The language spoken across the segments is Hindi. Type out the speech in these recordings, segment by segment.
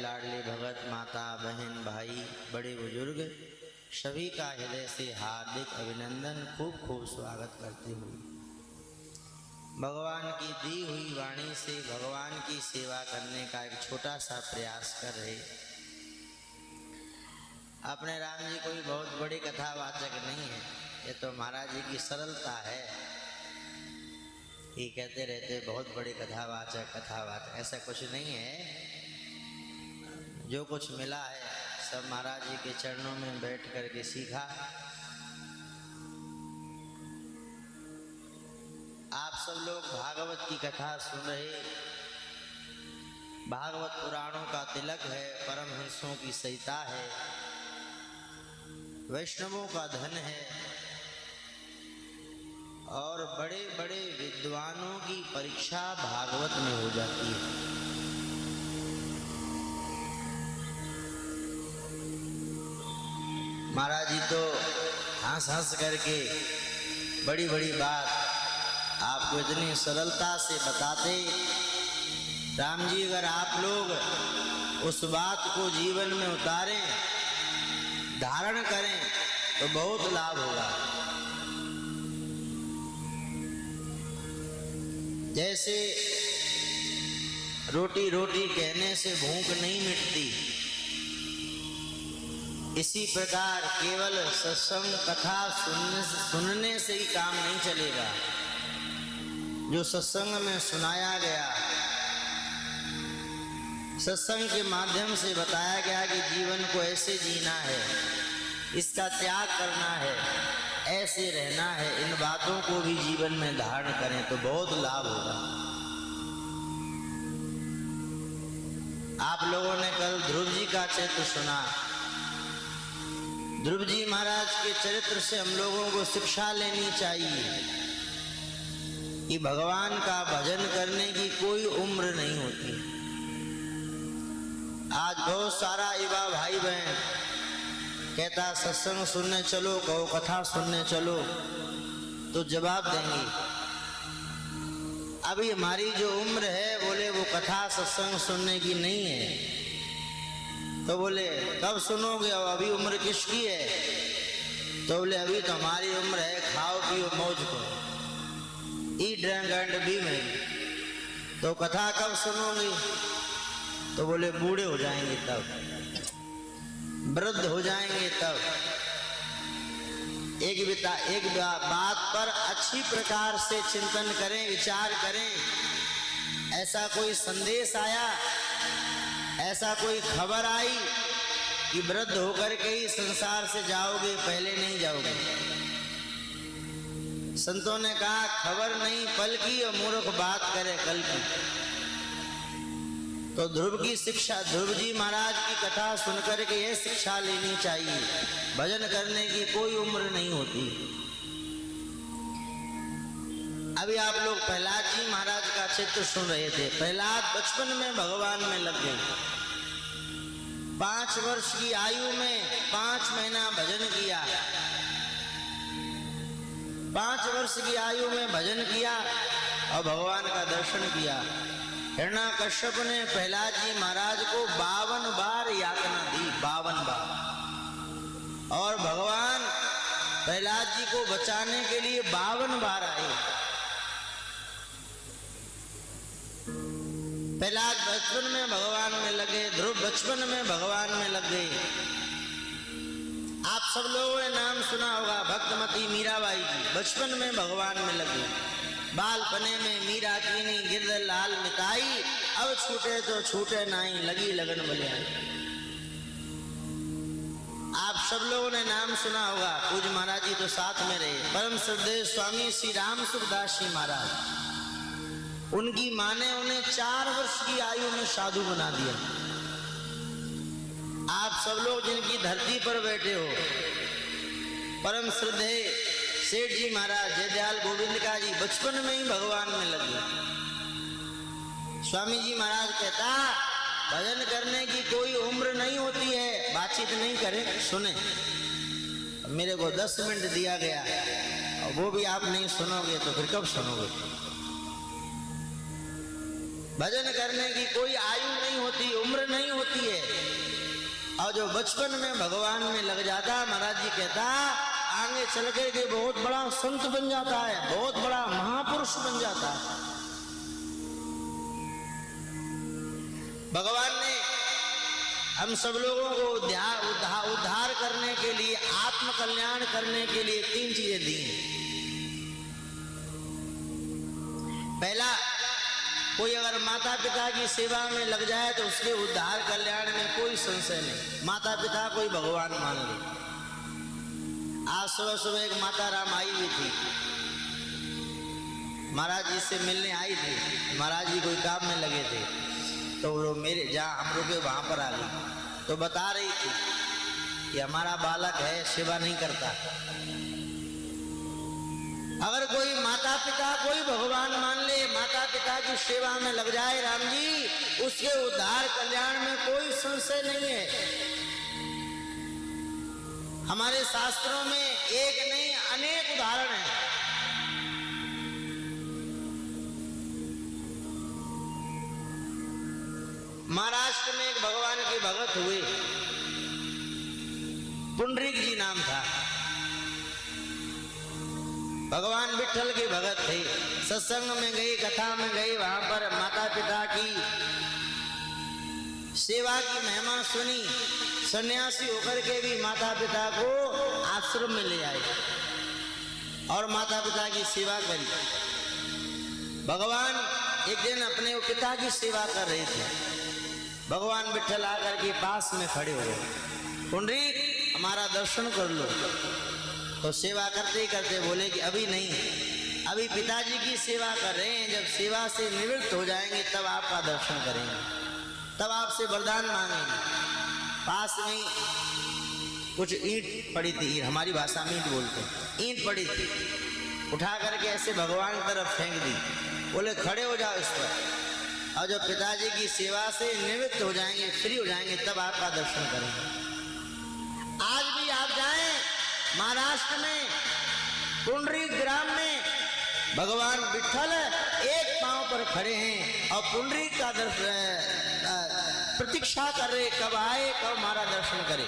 लाडले भगत, माता, बहन, भाई, बड़े बुजुर्ग सभी का हृदय से हार्दिक अभिनंदन, खूब खूब स्वागत करते हुए भगवान की दी हुई वाणी से भगवान की सेवा करने का एक छोटा सा प्रयास कर रहे। अपने राम जी कोई बहुत बड़ी कथावाचक नहीं है, ये तो महाराज जी की सरलता है। ये कहते रहते बहुत बड़ी कथावाचक, ऐसा कुछ नहीं है। जो कुछ मिला है सब महाराज जी के चरणों में बैठ करके सीखा। आप सब लोग भागवत की कथा सुन रहे। भागवत पुराणों का तिलक है, परमहंसों की सहिता है, वैष्णवों का धन है और बड़े बड़े विद्वानों की परीक्षा भागवत में हो जाती है। महाराज जी तो हंस हंस करके बड़ी बड़ी बात आपको इतनी सरलता से बताते। राम जी अगर आप लोग उस बात को जीवन में उतारें, धारण करें तो बहुत लाभ होगा। जैसे रोटी रोटी कहने से भूख नहीं मिटती, इसी प्रकार केवल सत्संग कथा सुनने से ही काम नहीं चलेगा। जो सत्संग में सुनाया गया, सत्संग के माध्यम से बताया गया कि जीवन को ऐसे जीना है, इसका त्याग करना है, ऐसे रहना है, इन बातों को भी जीवन में धारण करें तो बहुत लाभ होगा। आप लोगों ने कल ध्रुव जी का चरित्र सुना। ध्रुव जी महाराज के चरित्र से हम लोगों को शिक्षा लेनी चाहिए कि भगवान का भजन करने की कोई उम्र नहीं होती। आज बहुत सारा युवा भाई बहन कहता सत्संग सुनने चलो, कहो कथा सुनने चलो, तो जवाब देंगे अभी हमारी जो उम्र है, बोले वो कथा सत्संग सुनने की नहीं है। तो बोले कब सुनोगे, और अभी उम्र किसकी है? तो बोले अभी तो हमारी उम्र है, खाओ पियो मौज करो, ईट ड्रिंक एंड बी में। तो कथा कब सुनोगे? तो बोले बूढ़े हो जाएंगे तब, वृद्ध हो जाएंगे तब। एक बात पर अच्छी प्रकार से चिंतन करें, विचार करें। ऐसा कोई संदेश आया, ऐसा कोई खबर आई कि वृद्ध होकर के ही संसार से जाओगे, पहले नहीं जाओगे। संतों ने कहा खबर नहीं पल की और मूर्ख बात करे कल की। तो ध्रुव की शिक्षा, ध्रुव जी महाराज की कथा सुनकर के यह शिक्षा लेनी चाहिए, भजन करने की कोई उम्र नहीं होती। अभी आप लोग प्रहलाद जी महाराज का चित्र सुन रहे थे। प्रहलाद बचपन में भगवान में लग गए। 5 वर्ष की आयु में 5 महीना भजन किया। 5 वर्ष की आयु में भजन किया और भगवान का दर्शन किया। हिरण्याकश्यप ने प्रहलाद जी महाराज को 52 बार यातना दी, 52 बार। और भगवान प्रहलाद जी को बचाने के लिए 52 बार आए। प्रहलाद बचपन में भगवान में लगे, ध्रुव बचपन में भगवान में लग गए। आप सब लोगों ने नाम सुना होगा भक्तमती मीराबाई जी, बचपन में भगवान में लगे। बालपने में मीरा कीनी गिरधर लाल मिताई, अब छूटे तो छूटे नाई, लगी लगन बलियाई। आप सब लोगों ने नाम सुना होगा, पूज्य महाराज जी तो साथ में रहे, परम श्रद्धेय स्वामी श्री राम सुखदास जी महाराज। उनकी मां ने उन्हें 4 वर्ष की आयु में साधु बना दिया। आप सब लोग जिनकी धरती पर बैठे हो, परम श्रद्धेय सेठ जी महाराज जयदयाल गोविंद का जी बचपन में ही भगवान में लगे। स्वामी जी महाराज कहता भजन करने की कोई उम्र नहीं होती है। बातचीत नहीं करें, सुने। मेरे को 10 मिनट दिया गया और वो भी आप नहीं सुनोगे तो फिर कब सुनोगे? भजन करने की कोई आयु नहीं होती, उम्र नहीं होती है। और जो बचपन में भगवान में लग जाता, महाराज जी कहता आगे चल के बहुत बड़ा संत बन जाता है, बहुत बड़ा महापुरुष बन जाता है। भगवान ने हम सब लोगों को उद्धार करने के लिए, आत्म कल्याण करने के लिए 3 चीजें दी हैं। पहला, कोई अगर माता पिता की सेवा में लग जाए तो उसके उद्धार कल्याण में कोई संशय नहीं। माता पिता कोई भगवान मान ले। आज सुबह सुबह एक माता राम आई हुई थी, महाराज जी से मिलने आई थी। महाराज जी कोई काम में लगे थे, तो वो मेरे जहाँ हम रुके वहां पर आ गई। तो बता रही थी कि हमारा बालक है, सेवा नहीं करता। अगर कोई माता पिता कोई भगवान मान ले, माता पिता की सेवा में लग जाए राम जी, उसके उद्धार कल्याण में कोई संशय नहीं है। हमारे शास्त्रों में एक नहीं अनेक उदाहरण हैं। महाराष्ट्र में एक भगवान के भगत हुए, पुंडरीक जी नाम था। भगवान विठल के भगत थे। सत्संग में गए, कथा में गए, वहां पर माता पिता की सेवा की महिमा सुनी। सन्यासी होकर के भी माता पिता को आश्रम में ले आए और माता पिता की सेवा करी। भगवान एक दिन अपने पिता की सेवा कर रहे थे। भगवान विठल आकर के पास में खड़े हो गए। पुंडरीक हमारा दर्शन कर लो। तो सेवा करते करते बोले कि अभी नहीं, अभी पिताजी की सेवा कर रहे हैं। जब सेवा से निवृत्त हो जाएंगे तब आपका दर्शन करेंगे, तब आपसे वरदान मांगेंगे। पास में कुछ ईंट पड़ी थी, हमारी भाषा में ईंट बोलते हैं, ईंट पड़ी थी। उठा करके ऐसे भगवान की तरफ फेंक दी। बोले खड़े हो जाओ इस पर, और जब पिताजी की सेवा से निवृत्त हो जाएंगे, फ्री हो जाएंगे, तब आपका दर्शन करेंगे। आज भी आप जाएं महाराष्ट्र में पुंडरीक ग्राम में, भगवान विठल एक पांव पर खड़े हैं और पुंडरीक का प्रतीक्षा कर रहे, कब आए, कब हमारा दर्शन करे।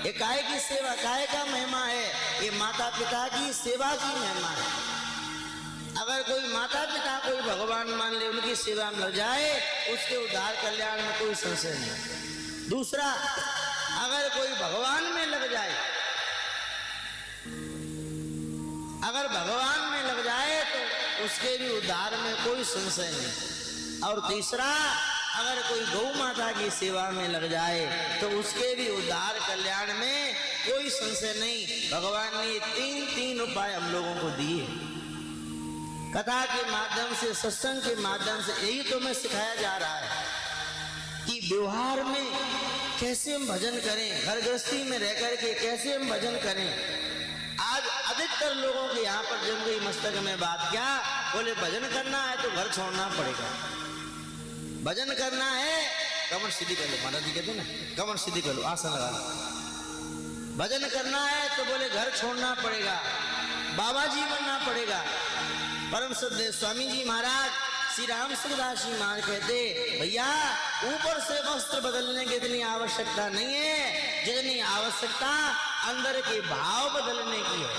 ये काय की सेवा, काय का महिमा है, ये माता पिता की सेवा की महिमा है। अगर कोई माता पिता कोई भगवान मान ले, उनकी सेवा में लग जाए, उसके उद्धार कल्याण में कोई संशय नहीं। दूसरा, अगर कोई भगवान में लग जाए, अगर भगवान में लग जाए तो उसके भी उद्धार में कोई संशय नहीं। और तीसरा, अगर कोई गौ माता की सेवा में लग जाए तो उसके भी उद्धार कल्याण में कोई संशय नहीं। भगवान ने 3 उपाय हम लोगों को दिए। कथा के माध्यम से, सत्संग के माध्यम से यही तो मैं सिखाया जा रहा है कि व्यवहार में कैसे हम भजन करें, घर गृहस्थी में रह करके कैसे हम भजन करें। आज अधिकतर लोगों के यहाँ पर जम गई मस्तक में बात, क्या बोले भजन करना है तो घर छोड़ना पड़ेगा। भजन करना है, कमर सीधी कर लो, महाराज जी कहते ना, कमर सीधी कर लो, आसन लगा लो। भजन करना है तो बोले घर छोड़ना पड़ेगा, बाबा जी बनना पड़ेगा। परम श्रद्धेय स्वामी जी महाराज श्री राम सुखदास जी महाराज कहते, भैया ऊपर से वस्त्र बदलने की इतनी आवश्यकता नहीं है जितनी आवश्यकता अंदर के भाव बदलने की है।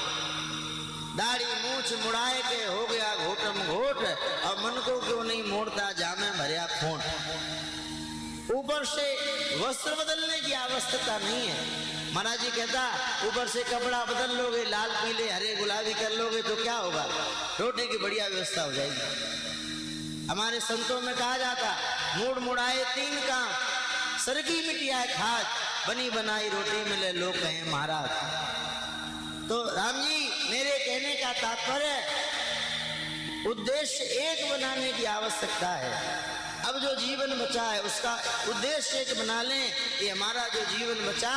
दाढ़ी मूछ मुड़ाए के हो गया घोटम घोट, और मन को क्यों नहीं मोड़ता जामे भरिया खोट। ऊपर से वस्त्र बदलने की आवश्यकता नहीं है। महाराज जी कहता, ऊपर से कपड़ा बदल लोगे, लाल पीले हरे गुलाबी कर लोगे तो क्या होगा, रोटी की बढ़िया व्यवस्था हो जाएगी। हमारे संतों में कहा जाता, मूड मुड़ाए 3 काम, सरकी मिटियाए खाज, बनी बनाई रोटी मिले लोग कहें महाराज। तो राम जी, मेरे कहने का तात्पर्य, उद्देश्य एक बनाने की आवश्यकता है। अब जो जीवन बचा है उसका उद्देश्य एक बना लें कि हमारा जो जीवन बचा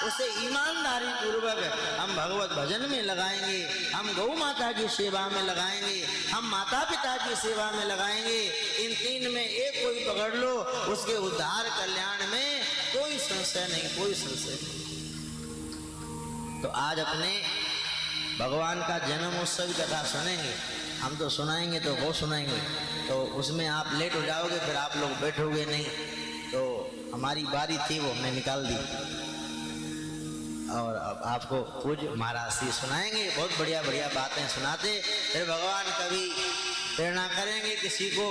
उसे ईमानदारी पूर्वक हम भगवत भजन में लगाएंगे, हम गौ माता की सेवा में लगाएंगे, हम माता पिता की सेवा में लगाएंगे। इन 3 में एक कोई पकड़ लो, उसके उद्धार कल्याण में कोई संशय नहीं, कोई संशय नहीं। तो आज अपने भगवान का जन्मोत्सव कथा सुनेंगे, हम तो सुनाएंगे तो वो सुनाएंगे, तो उसमें आप लेट हो जाओगे, फिर आप लोग बैठोगे नहीं। तो हमारी बारी थी, वो हमने निकाल दी। और अब आपको पूज्य महाराज श्री सुनाएंगे, बहुत बढ़िया बढ़िया बातें सुनाते। फिर भगवान कभी प्रेरणा करेंगे किसी को,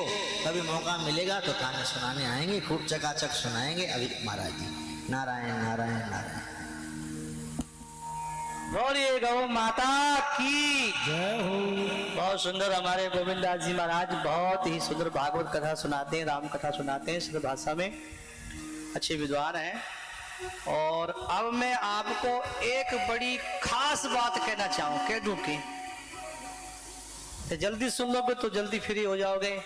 कभी मौका मिलेगा तो ताने सुनाने आएंगे, खूब चकाचक सुनाएंगे। अभी महाराज जी नारायण नारायण नारायण। बोलिए गौ माता की जय हो। बहुत सुंदर हमारे गोविंदास जी महाराज बहुत ही सुंदर भागवत कथा सुनाते हैं, राम कथा सुनाते हैं शुद्ध भाषा में, अच्छे विद्वान हैं। और अब मैं आपको एक बड़ी खास बात कहना चाहूं, कह दूं कि जल्दी सुन लोगे तो जल्दी फ्री हो जाओगे,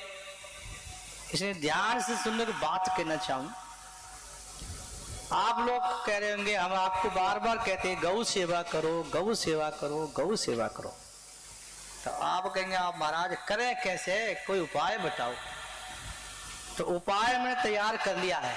इसलिए ध्यान से सुनने की बात कहना चाहूं। आप लोग कह रहे होंगे, हम आपको बार बार कहते हैं गौ सेवा करो, गौ सेवा करो, गौ सेवा करो। तो आप कहेंगे आप महाराज करें कैसे, कोई उपाय बताओ। तो उपाय मैंने तैयार कर लिया है।